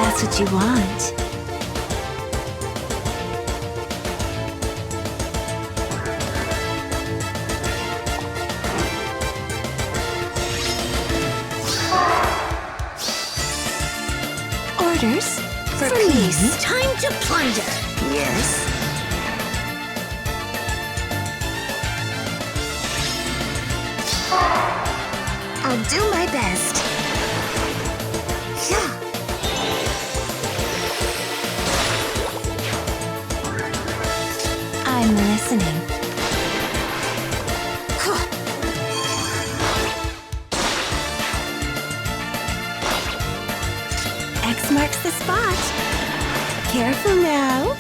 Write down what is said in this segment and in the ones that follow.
that's what you want. Orders for peace. me. Time to plunder. Yes. I'll do my best. Yeah. I'm listening. X marks the spot. Careful now.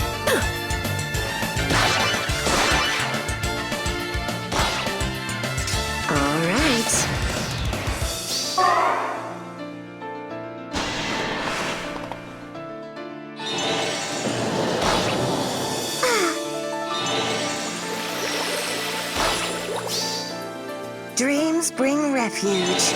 All right. Dreams bring refuge.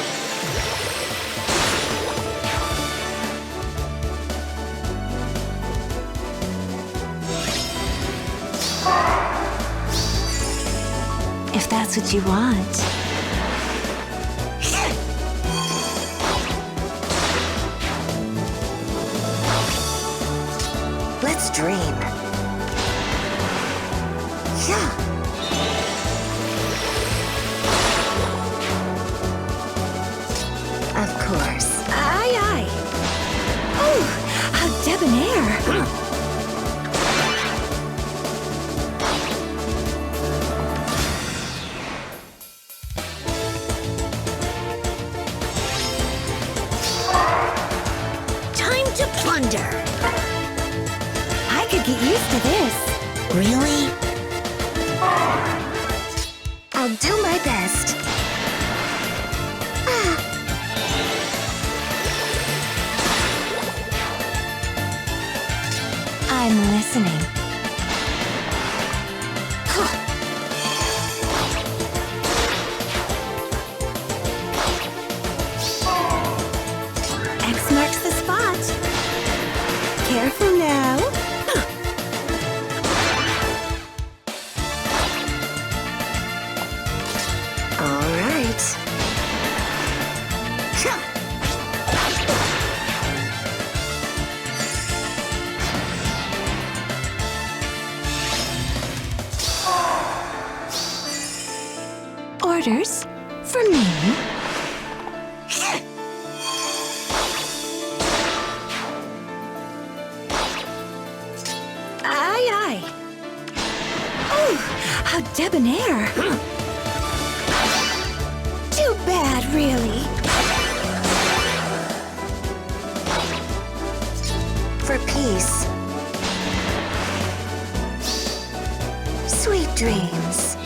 If that's what you want. Let's dream. Yeah. Of course. Aye, aye. Oh, how debonair. Time to plunder. I could get used to this. Really? I'll do my best. I'm listening. X marks the spot. Careful now. All right. Orders for me. Aye, aye. Oh, how debonair. Too bad, really. For peace. Sweet dreams.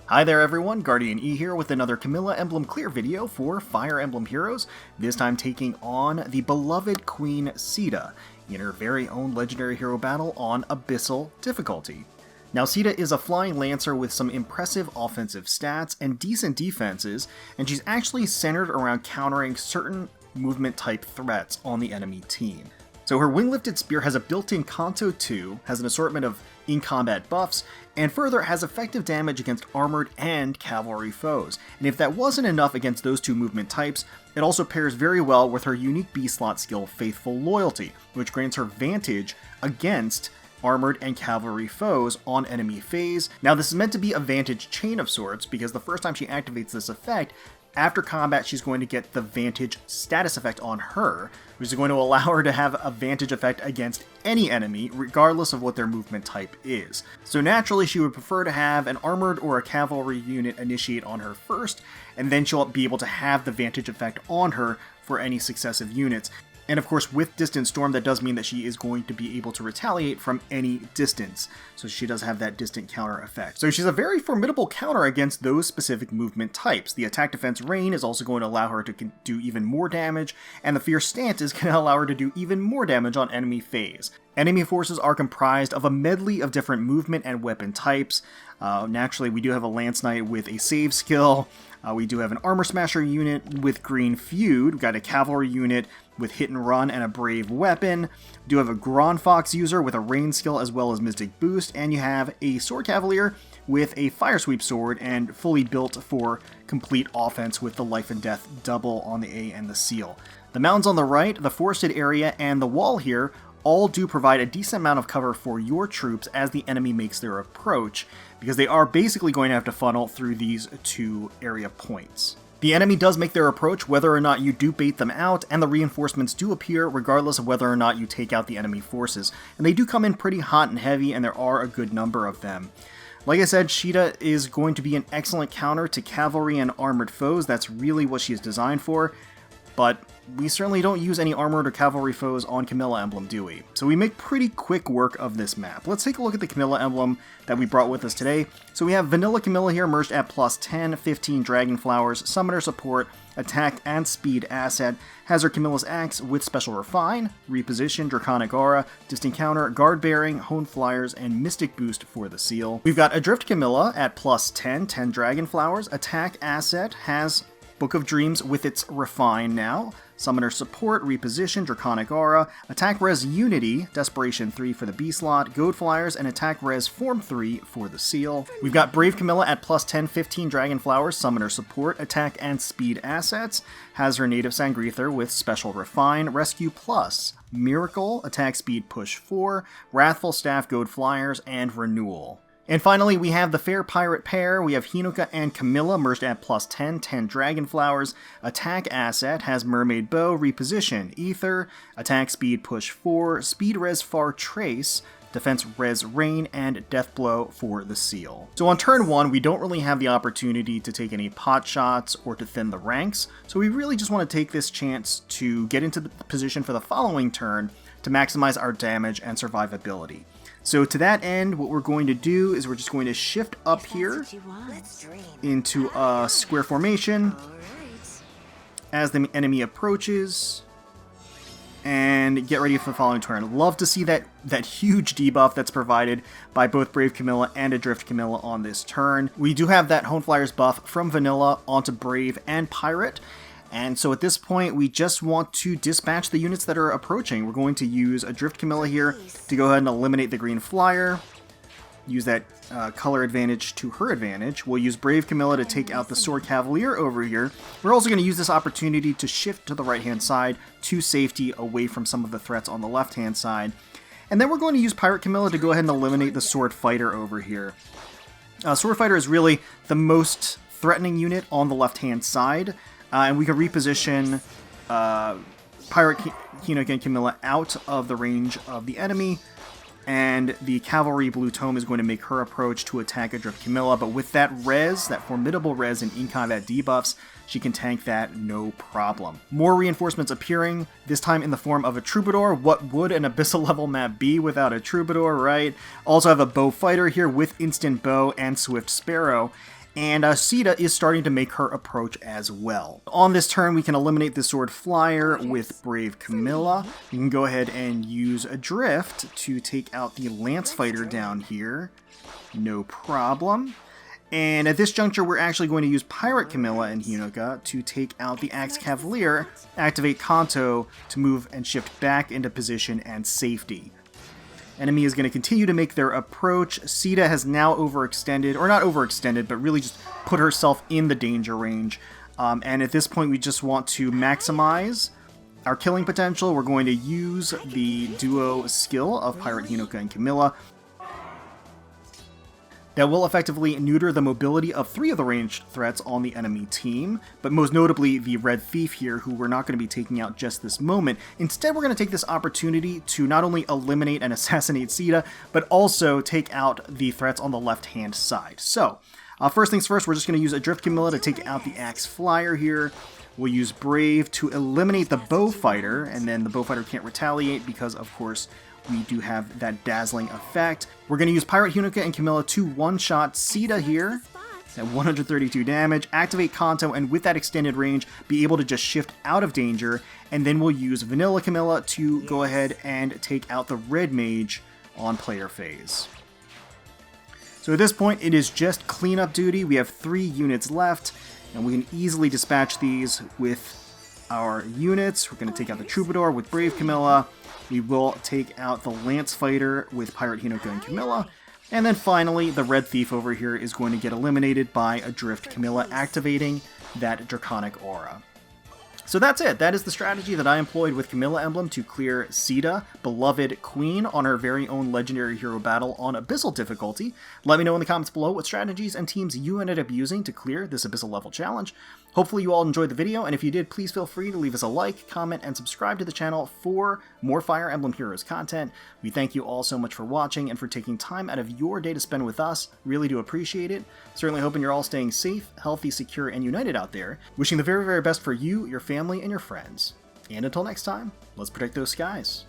Hi there everyone, GuardianE here with another Camilla Emblem Clear video for Fire Emblem Heroes, this time taking on the beloved Queen Caeda in her very own Legendary Hero Battle on Abyssal difficulty. Now Caeda is a flying lancer with some impressive offensive stats and decent defenses, and she's actually centered around countering certain movement type threats on the enemy team. So her wing-lifted spear has a built-in Kanto 2, has an assortment of in-combat buffs, and further has effective damage against armored and cavalry foes. And if that wasn't enough against those two movement types, it also pairs very well with her unique B-slot skill Faithful Loyalty, which grants her vantage against armored and cavalry foes on enemy phase. Now this is meant to be a vantage chain of sorts, because the first time she activates this effect, after combat she's going to get the vantage status effect on her, which is going to allow her to have a vantage effect against any enemy, regardless of what their movement type is. So naturally she would prefer to have an armored or a cavalry unit initiate on her first, and then she'll be able to have the vantage effect on her for any successive units. And of course, with Distant Storm, that does mean that she is going to be able to retaliate from any distance. So she does have that distant counter effect. So she's a very formidable counter against those specific movement types. The attack defense rain is also going to allow her to do even more damage, and the fierce stance is going to allow her to do even more damage on enemy phase. Enemy forces are comprised of a medley of different movement and weapon types. Naturally, we do have a Lance Knight with a save skill. We do have an Armor Smasher unit with Green Feud. We've got a Cavalry unit with Hit and Run and a Brave Weapon. We do have a Gron Fox user with a Rain skill as well as Mystic Boost. And you have a Sword Cavalier with a Fire Sweep sword and fully built for complete offense with the Life and Death double on the A and the Seal. The mountains on the right, the forested area, and the wall here all do provide a decent amount of cover for your troops as the enemy makes their approach, because they are basically going to have to funnel through these two area points. The enemy does make their approach whether or not you do bait them out, and the reinforcements do appear regardless of whether or not you take out the enemy forces. And they do come in pretty hot and heavy, and there are a good number of them. Like I said, Caeda is going to be an excellent counter to cavalry and armored foes. That's really what she is designed for. But we certainly don't use any armored or cavalry foes on Camilla Emblem, do we? So we make pretty quick work of this map. Let's take a look at the Camilla Emblem that we brought with us today. So we have Vanilla Camilla here merged at plus 10, 15 Dragon Flowers, Summoner Support, Attack and Speed asset, has her Camilla's Axe with Special Refine, Reposition, Draconic Aura, Distant Counter, Guard Bearing, Hone Flyers, and Mystic Boost for the seal. We've got Adrift Camilla at plus 10, 10 Dragon Flowers, Attack asset, has Book of Dreams with its Refine now, Summoner Support, Reposition, Draconic Aura, Attack Res Unity, Desperation 3 for the B slot, Goad Flyers, and Attack Res Form 3 for the seal. We've got Brave Camilla at plus 10, 15 Dragon Flowers, Summoner Support, Attack and Speed assets, has her Native Sangreather with Special Refine, Rescue Plus, Miracle, Attack Speed Push 4, Wrathful Staff, Goad Flyers, and Renewal. And finally, we have the Fair Pirate pair. We have Hinoka and Camilla merged at plus 10, 10 Dragon Flowers. Attack asset has Mermaid Bow, Reposition, Ether, Attack Speed Push 4, Speed Res Far Trace, Defense Res Rain, and Death Blow for the seal. So on turn 1, we don't really have the opportunity to take any pot shots or to thin the ranks, so we really just want to take this chance to get into the position for the following turn to maximize our damage and survivability. So to that end, what we're going to do is we're just going to shift up here into a square formation as the enemy approaches, and get ready for the following turn. Love to see that huge debuff that's provided by both Brave Camilla and Adrift Camilla on this turn. We do have that Hone Flyers buff from Vanilla onto Brave and Pirate. And so at this point, we just want to dispatch the units that are approaching. We're going to use Adrift Camilla here to go ahead and eliminate the green flyer. Use that color advantage to her advantage. We'll use Brave Camilla to take out the Sword Cavalier over here. We're also going to use this opportunity to shift to the right-hand side to safety away from some of the threats on the left-hand side. And then we're going to use Pirate Camilla to go ahead and eliminate the Sword Fighter over here. Sword Fighter is really the most threatening unit on the left-hand side. And we can reposition Pirate Hinoka and Camilla out of the range of the enemy, and the Cavalry Blue Tome is going to make her approach to attack Adrift Camilla, but with that res, that formidable res and in combat debuffs, she can tank that no problem. More reinforcements appearing, this time in the form of a Troubadour. What would an Abyssal level map be without a Troubadour, right? Also have a Bow Fighter here with Instant Bow and Swift Sparrow. And Caeda is starting to make her approach as well. On this turn, we can eliminate the Sword Flyer with Brave Camilla. We can go ahead and use Adrift to take out the Lance Fighter down here. No problem. And at this juncture, we're actually going to use Pirate Camilla and Hinoka to take out the Axe Cavalier, activate Kanto to move and shift back into position and safety. Enemy is going to continue to make their approach. Caeda has now overextended, or not overextended, but really just put herself in the danger range. And at this point, we just want to maximize our killing potential. We're going to use the duo skill of Pirate Hinoka and Camilla. That will effectively neuter the mobility of 3 of the ranged threats on the enemy team, but most notably the Red Thief here, who we're not going to be taking out just this moment. Instead, we're going to take this opportunity to not only eliminate and assassinate Caeda, but also take out the threats on the left-hand side. So, first things first, we're just going to use Adrift Camilla to take out the Axe Flyer here. We'll use Brave to eliminate the bow fighter, and then the bow fighter can't retaliate because, of course, we do have that dazzling effect. We're going to use Pirate Hinoka and Camilla to one-shot Caeda here at 132 damage, activate Kanto, and with that extended range, be able to just shift out of danger, and then we'll use Vanilla Camilla to go ahead and take out the Red Mage on player phase. So at this point, it is just cleanup duty. We have 3 units left, and we can easily dispatch these with our units. We're going to take out the Troubadour with Brave Camilla. We will take out the Lance Fighter with Pirate Hinoka and Camilla. And then finally, the Red Thief over here is going to get eliminated by Adrift Camilla activating that Draconic Aura. So that's it. That is the strategy that I employed with Camilla Emblem to clear Caeda, Beloved Queen, on her very own Legendary Hero Battle on Abyssal difficulty. Let me know in the comments below what strategies and teams you ended up using to clear this Abyssal level challenge. Hopefully you all enjoyed the video, and if you did, please feel free to leave us a like, comment, and subscribe to the channel for more Fire Emblem Heroes content. We thank you all so much for watching and for taking time out of your day to spend with us. Really do appreciate it. Certainly hoping you're all staying safe, healthy, secure, and united out there. Wishing the very, very best for you, your family, and your friends. And until next time, let's protect those skies.